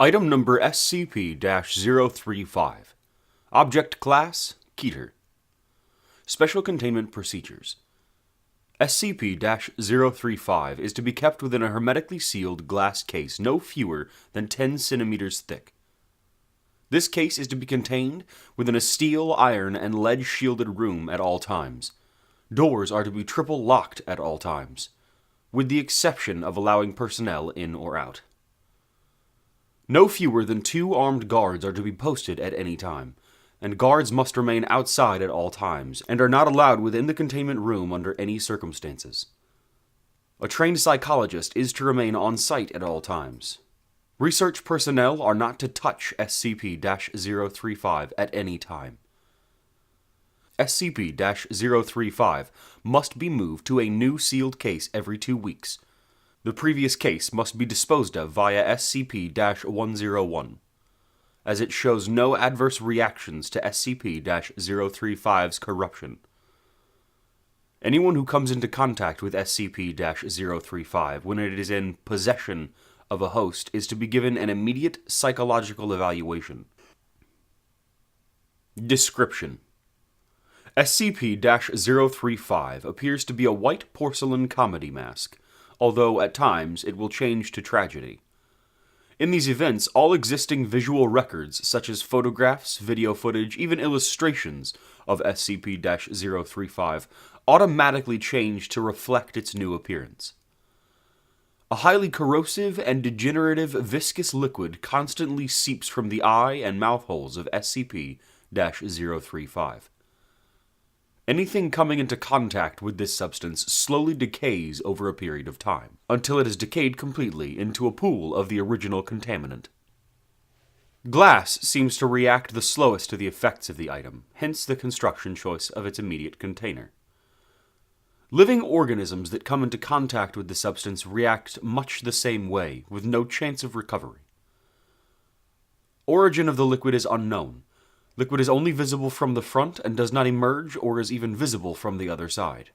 Item number SCP-035. Object Class: Keter. Special Containment Procedures. SCP-035 is to be kept within a hermetically sealed glass case no fewer than 10 centimeters thick. This case is to be contained within a steel, iron, and lead-shielded room at all times. Doors are to be triple locked at all times, with the exception of allowing personnel in or out. No fewer than 2 armed guards are to be posted at any time, and guards must remain outside at all times, and are not allowed within the containment room under any circumstances. A trained psychologist is to remain on site at all times. Research personnel are not to touch SCP-035 at any time. SCP-035 must be moved to a new sealed case every 2 weeks. The previous case must be disposed of via SCP-101, as it shows no adverse reactions to SCP-035's corruption. Anyone who comes into contact with SCP-035 when it is in possession of a host is to be given an immediate psychological evaluation. Description: SCP-035 appears to be a white porcelain comedy mask, although at times it will change to tragedy. In these events, all existing visual records, such as photographs, video footage, even illustrations of SCP-035, automatically change to reflect its new appearance. A highly corrosive and degenerative viscous liquid constantly seeps from the eye and mouth holes of SCP-035. Anything coming into contact with this substance slowly decays over a period of time, until it has decayed completely into a pool of the original contaminant. Glass seems to react the slowest to the effects of the item, hence the construction choice of its immediate container. Living organisms that come into contact with the substance react much the same way, with no chance of recovery. Origin of the liquid is unknown. Liquid is only visible from the front and does not emerge or is even visible from the other side.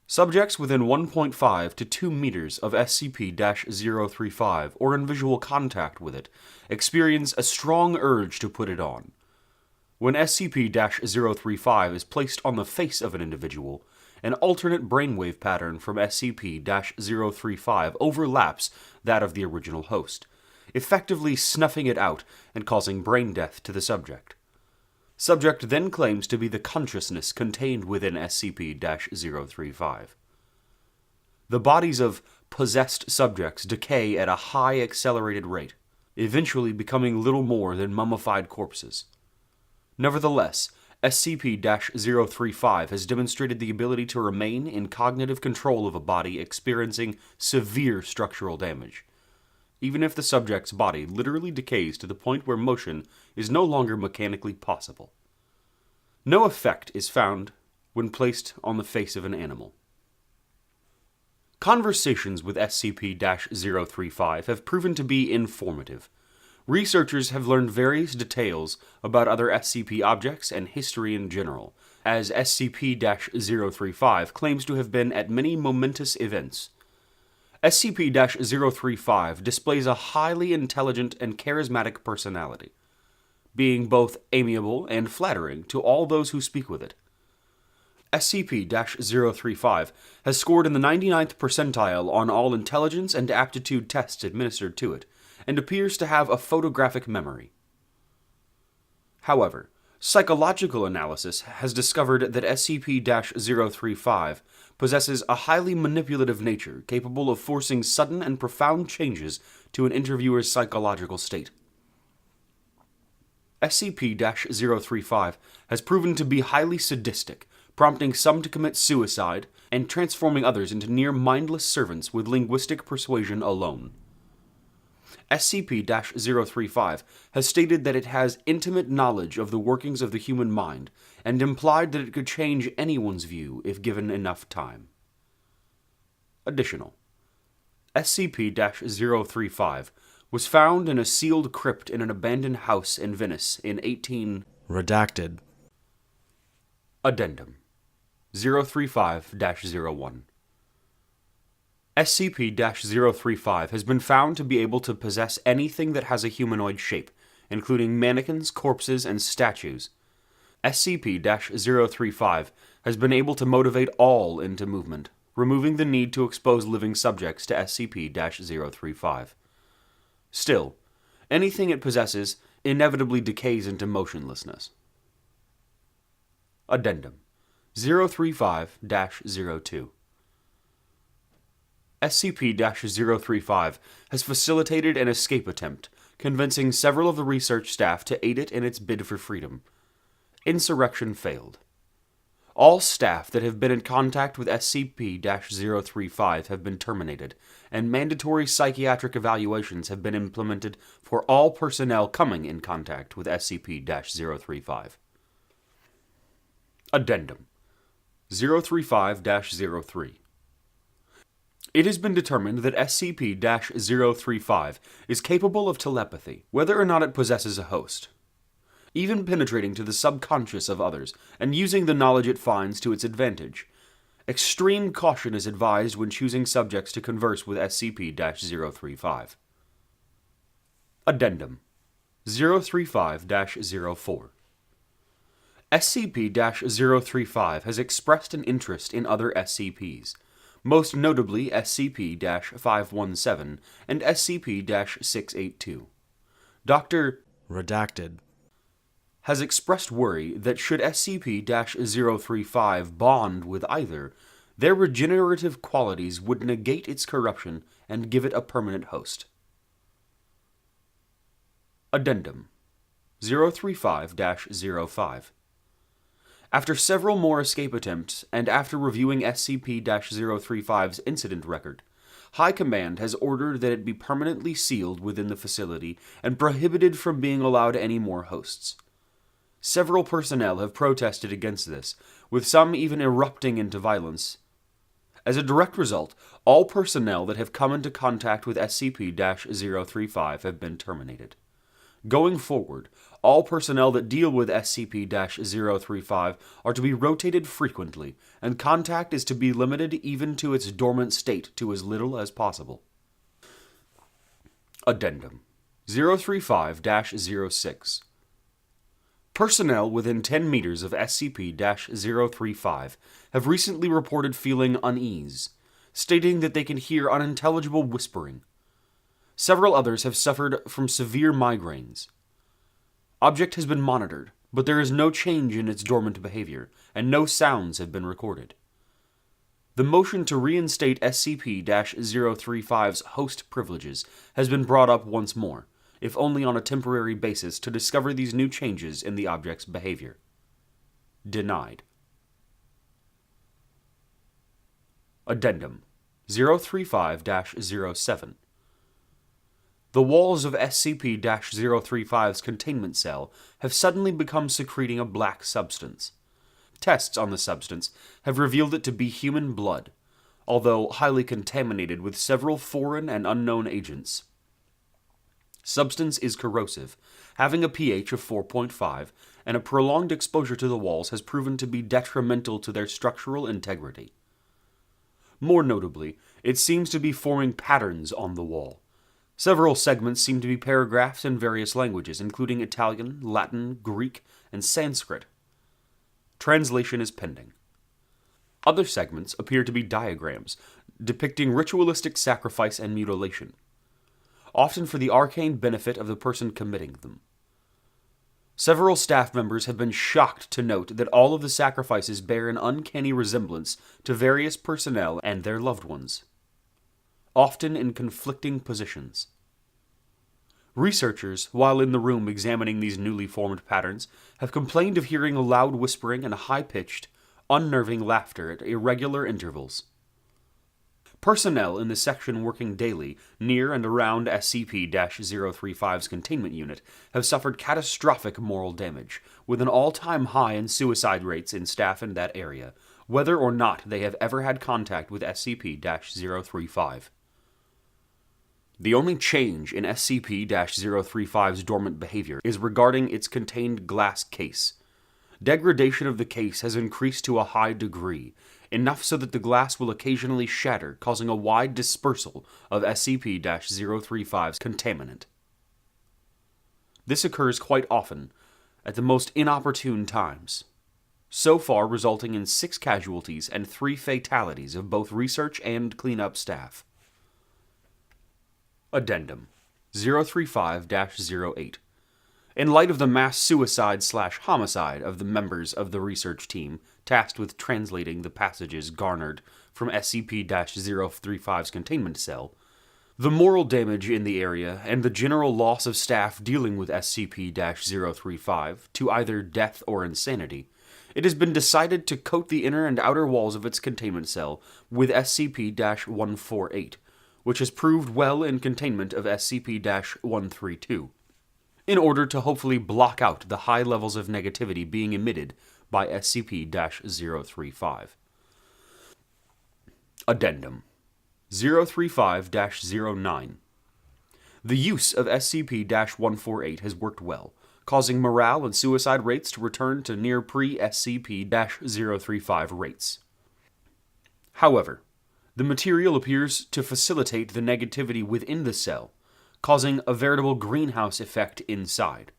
Subjects within 1.5 to 2 meters of SCP-035 or in visual contact with it experience a strong urge to put it on. When SCP-035 is placed on the face of an individual, an alternate brainwave pattern from SCP-035 overlaps that of the original host, effectively snuffing it out and causing brain death to the subject. Subject then claims to be the consciousness contained within SCP-035. The bodies of possessed subjects decay at a high accelerated rate, eventually becoming little more than mummified corpses. Nevertheless, SCP-035 has demonstrated the ability to remain in cognitive control of a body experiencing severe structural damage, even if the subject's body literally decays to the point where motion is no longer mechanically possible. No effect is found when placed on the face of an animal. Conversations with SCP-035 have proven to be informative. Researchers have learned various details about other SCP objects and history in general, as SCP-035 claims to have been at many momentous events. SCP-035 displays a highly intelligent and charismatic personality, being both amiable and flattering to all those who speak with it. SCP-035 has scored in the 99th percentile on all intelligence and aptitude tests administered to it, and appears to have a photographic memory. However, psychological analysis has discovered that SCP-035 possesses a highly manipulative nature capable of forcing sudden and profound changes to an interviewer's psychological state. SCP-035 has proven to be highly sadistic, prompting some to commit suicide and transforming others into near-mindless servants with linguistic persuasion alone. SCP-035 has stated that it has intimate knowledge of the workings of the human mind, and implied that it could change anyone's view if given enough time. Additional: SCP-035 was found in a sealed crypt in an abandoned house in Venice in 18... Redacted. Addendum 035-01 SCP-035 has been found to be able to possess anything that has a humanoid shape, including mannequins, corpses, and statues. SCP-035 has been able to motivate all into movement, removing the need to expose living subjects to SCP-035. Still, anything it possesses inevitably decays into motionlessness. Addendum 035-02 SCP-035 has facilitated an escape attempt, convincing several of the research staff to aid it in its bid for freedom. Insurrection failed. All staff that have been in contact with SCP-035 have been terminated, and mandatory psychiatric evaluations have been implemented for all personnel coming in contact with SCP-035. Addendum 035-03 It has been determined that SCP-035 is capable of telepathy, whether or not it possesses a host, even penetrating to the subconscious of others and using the knowledge it finds to its advantage. Extreme caution is advised when choosing subjects to converse with SCP-035. Addendum 035-04 SCP-035 has expressed an interest in other SCPs, most notably SCP-517 and SCP-682. Dr. Redacted has expressed worry that should SCP-035 bond with either, their regenerative qualities would negate its corruption and give it a permanent host. Addendum 035-05 After several more escape attempts, and after reviewing SCP-035's incident record, High Command has ordered that it be permanently sealed within the facility and prohibited from being allowed any more hosts. Several personnel have protested against this, with some even erupting into violence. As a direct result, all personnel that have come into contact with SCP-035 have been terminated. Going forward, all personnel that deal with SCP-035 are to be rotated frequently, and contact is to be limited even to its dormant state to as little as possible. Addendum 035-06 Personnel within 10 meters of SCP-035 have recently reported feeling unease, stating that they can hear unintelligible whispering. Several others have suffered from severe migraines. Object has been monitored, but there is no change in its dormant behavior, and no sounds have been recorded. The motion to reinstate SCP-035's host privileges has been brought up once more, if only on a temporary basis, to discover these new changes in the object's behavior. Denied. Addendum 035-07 The walls of SCP-035's containment cell have suddenly become secreting a black substance. Tests on the substance have revealed it to be human blood, although highly contaminated with several foreign and unknown agents. Substance is corrosive, having a pH of 4.5, and a prolonged exposure to the walls has proven to be detrimental to their structural integrity. More notably, it seems to be forming patterns on the wall. Several segments seem to be paragraphs in various languages, including Italian, Latin, Greek, and Sanskrit. Translation is pending. Other segments appear to be diagrams, depicting ritualistic sacrifice and mutilation, often for the arcane benefit of the person committing them. Several staff members have been shocked to note that all of the sacrifices bear an uncanny resemblance to various personnel and their loved ones, often in conflicting positions. Researchers, while in the room examining these newly formed patterns, have complained of hearing loud whispering and high-pitched, unnerving laughter at irregular intervals. Personnel in the section working daily near and around SCP-035's containment unit have suffered catastrophic moral damage, with an all-time high in suicide rates in staff in that area, whether or not they have ever had contact with SCP-035. The only change in SCP-035's dormant behavior is regarding its contained glass case. Degradation of the case has increased to a high degree, enough so that the glass will occasionally shatter, causing a wide dispersal of SCP-035's contaminant. This occurs quite often, at the most inopportune times, so far resulting in 6 casualties and 3 fatalities of both research and cleanup staff. Addendum 035-08. In light of the mass suicide/homicide of the members of the research team tasked with translating the passages garnered from SCP-035's containment cell, the moral damage in the area, and the general loss of staff dealing with SCP-035 to either death or insanity, it has been decided to coat the inner and outer walls of its containment cell with SCP-148, which has proved well in containment of SCP-132, in order to hopefully block out the high levels of negativity being emitted by SCP-035. Addendum 035-09. The use of SCP-148 has worked well, causing morale and suicide rates to return to near pre-SCP-035 rates. However, the material appears to facilitate the negativity within the cell, causing a veritable greenhouse effect inside.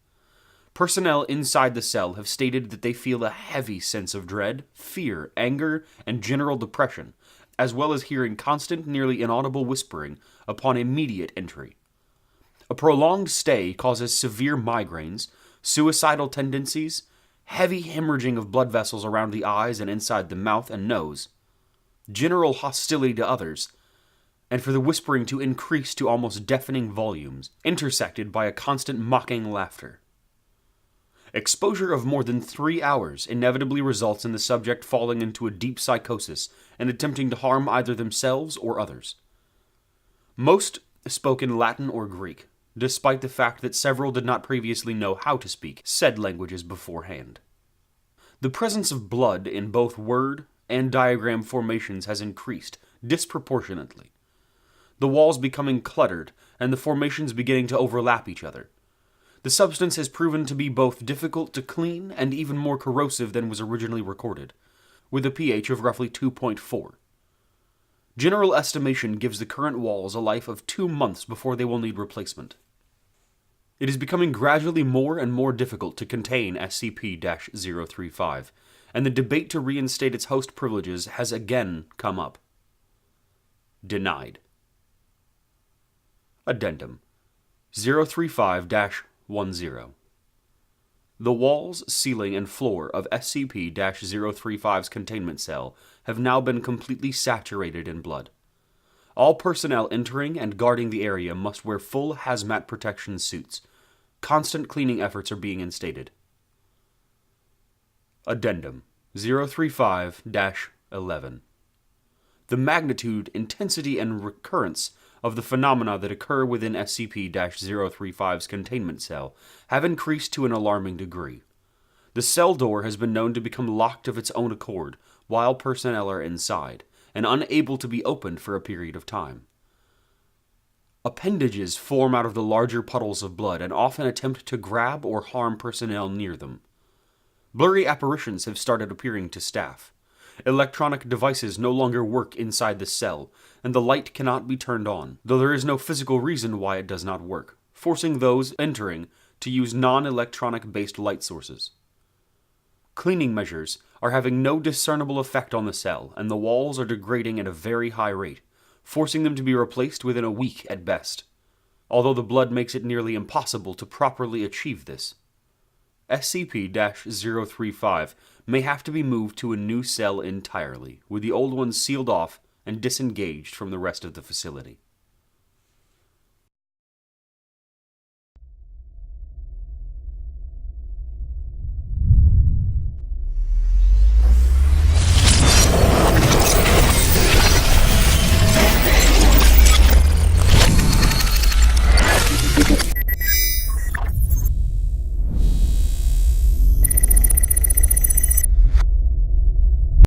Personnel inside the cell have stated that they feel a heavy sense of dread, fear, anger, and general depression, as well as hearing constant, nearly inaudible whispering upon immediate entry. A prolonged stay causes severe migraines, suicidal tendencies, heavy hemorrhaging of blood vessels around the eyes and inside the mouth and nose, general hostility to others, and for the whispering to increase to almost deafening volumes, intersected by a constant mocking laughter. Exposure of more than 3 hours inevitably results in the subject falling into a deep psychosis and attempting to harm either themselves or others. Most spoke in Latin or Greek, despite the fact that several did not previously know how to speak said languages beforehand. The presence of blood in both word and diagram formations has increased disproportionately, the walls becoming cluttered and the formations beginning to overlap each other. The substance has proven to be both difficult to clean and even more corrosive than was originally recorded, with a pH of roughly 2.4. General estimation gives the current walls a life of 2 months before they will need replacement. It is becoming gradually more and more difficult to contain SCP-035, and the debate to reinstate its host privileges has again come up. Denied. Addendum 035-10. The walls, ceiling, and floor of SCP-035's containment cell have now been completely saturated in blood. All personnel entering and guarding the area must wear full hazmat protection suits. Constant cleaning efforts are being instated. Addendum 035-11. The magnitude, intensity, and recurrence of the phenomena that occur within SCP-035's containment cell have increased to an alarming degree. The cell door has been known to become locked of its own accord while personnel are inside, and unable to be opened for a period of time. Appendages form out of the larger puddles of blood and often attempt to grab or harm personnel near them. Blurry apparitions have started appearing to staff. Electronic devices no longer work inside the cell, and the light cannot be turned on, though there is no physical reason why it does not work, forcing those entering to use non-electronic based light sources. Cleaning measures are having no discernible effect on the cell, and the walls are degrading at a very high rate, forcing them to be replaced within a week at best, although the blood makes it nearly impossible to properly achieve this. SCP-035 may have to be moved to a new cell entirely, with the old one sealed off and disengaged from the rest of the facility.